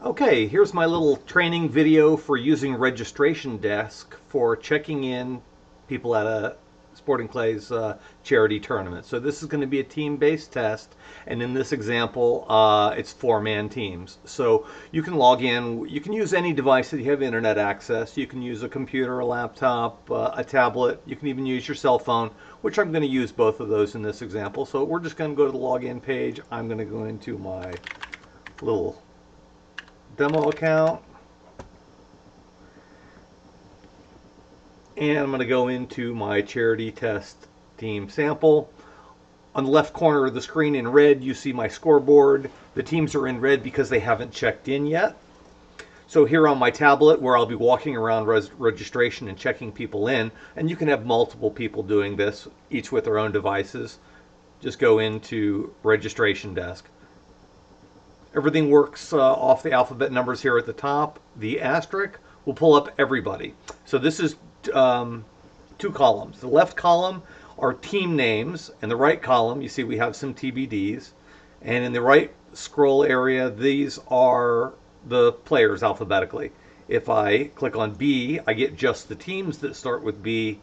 Okay, here's my little training video for using Registration Desk for checking in people at a Sporting Clays charity tournament. So this is going to be a team-based test, and in this example, it's four-man teams. So you can log in. You can use any device that you have internet access. You can use a computer, a laptop, a tablet. You can even use your cell phone, which I'm going to use both of those in this example. So we're just going to go to the login page. I'm going to go into my little demo account, and I'm going to go into my charity test team sample. On the left corner of the screen in red, you see my scoreboard. The teams are in red because they haven't checked in yet. So here on my tablet, where I'll be walking around registration and checking people in, and you can have multiple people doing this, each with their own devices, just go into Registration Desk. Everything works off the alphabet numbers here at the top. The asterisk will pull up everybody. So this is two columns. The left column are team names, and the right column, you see we have some TBDs. And in the right scroll area, these are the players alphabetically. If I click on B, I get just the teams that start with B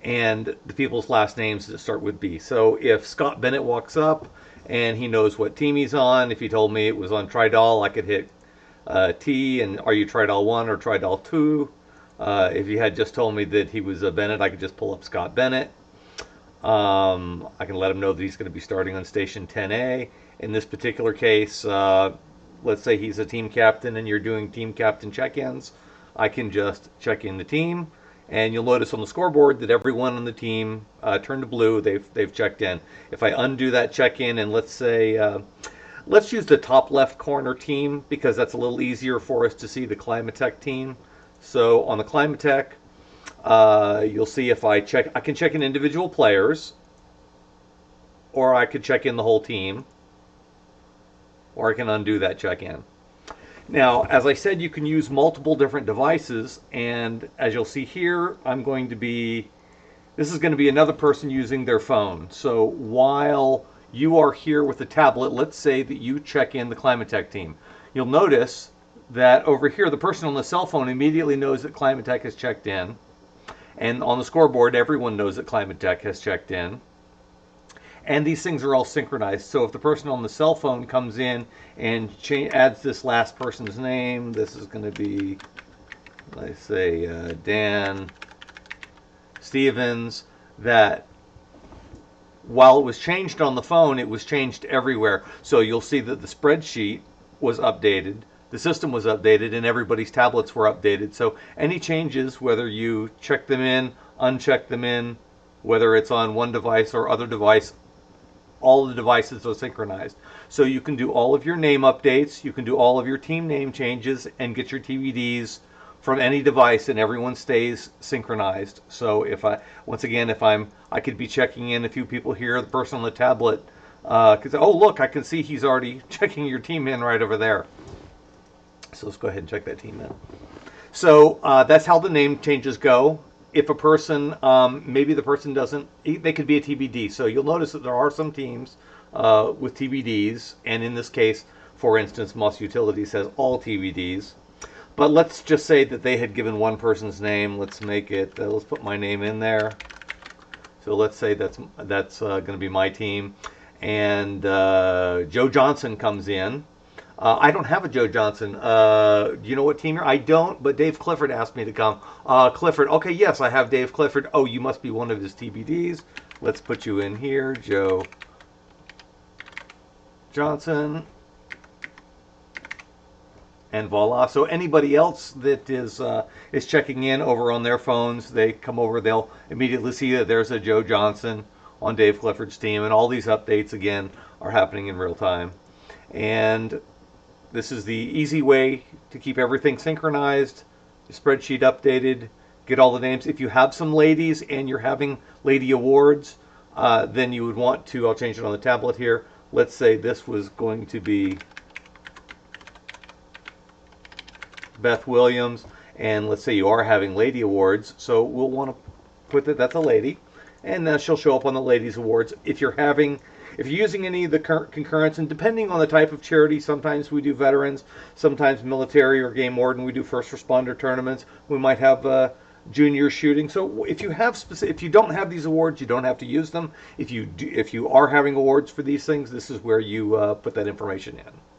and the people's last names that start with B. So if Scott Bennett walks up and he knows what team he's on, if he told me it was on Tridal, I could hit T and are you Tridal 1 or Tridal 2? If he had just told me that he was Bennett, I could just pull up Scott Bennett. I can let him know that he's going to be starting on station 10A. In this particular case, let's say he's a team captain and you're doing team captain check-ins. I can just check in the team. And you'll notice on the scoreboard that everyone on the team turned to blue. They've checked in. If I undo that check-in and let's say, let's use the top left corner team because that's a little easier for us to see the Climatech team. So on the Climatech, you'll see if I can check in individual players, or I could check in the whole team, or I can undo that check-in. Now, as I said, you can use multiple different devices, and as you'll see here, this is going to be another person using their phone. So while you are here with the tablet, let's say that you check in the Climatech team. You'll notice that over here, the person on the cell phone immediately knows that Climatech has checked in, and on the scoreboard, everyone knows that Climatech has checked in. And these things are all synchronized. So if the person on the cell phone comes in and adds this last person's name, this is going to be, let's say, Dan Stevens, that while it was changed on the phone, it was changed everywhere. So you'll see that the spreadsheet was updated, the system was updated, and everybody's tablets were updated. So any changes, whether you check them in, uncheck them in, whether it's on one device or other device, all the devices are synchronized. So you can do all of your name updates, you can do all of your team name changes, and get your TBDs from any device, and everyone stays synchronized. So once again, I could be checking in a few people here, the person on the tablet, could say, oh look, I can see he's already checking your team in right over there. So let's go ahead and check that team in. So that's how the name changes go. If a person, maybe the person doesn't, they could be a TBD. So you'll notice that there are some teams with TBDs, and in this case, for instance, Moss Utilities has all TBDs. But let's just say that they had given one person's name. Let's make it, let's put my name in there. So let's say that's going to be my team. And Joe Johnson comes in. I don't have a Joe Johnson. Do you know what team you're? I don't, but Dave Clifford asked me to come. Clifford, okay, yes, I have Dave Clifford. Oh, you must be one of his TBDs. Let's put you in here, Joe Johnson. And voila. So anybody else that is checking in over on their phones, they come over, they'll immediately see that there's a Joe Johnson on Dave Clifford's team, and all these updates, again, are happening in real time. And this is the easy way to keep everything synchronized, the spreadsheet updated, get all the names. If you have some ladies and you're having lady awards, then you would want to, I'll change it on the tablet here. Let's say this was going to be Beth Williams, and let's say you are having lady awards, so we'll want to put that that's a lady, and then she'll show up on the ladies awards. If you're having if you're using any of the current concurrents, and depending on the type of charity, sometimes we do veterans, sometimes military or game warden. We do first responder tournaments. We might have junior shooting. So if you have if you don't have these awards, you don't have to use them. If you are having awards for these things, this is where you put that information in.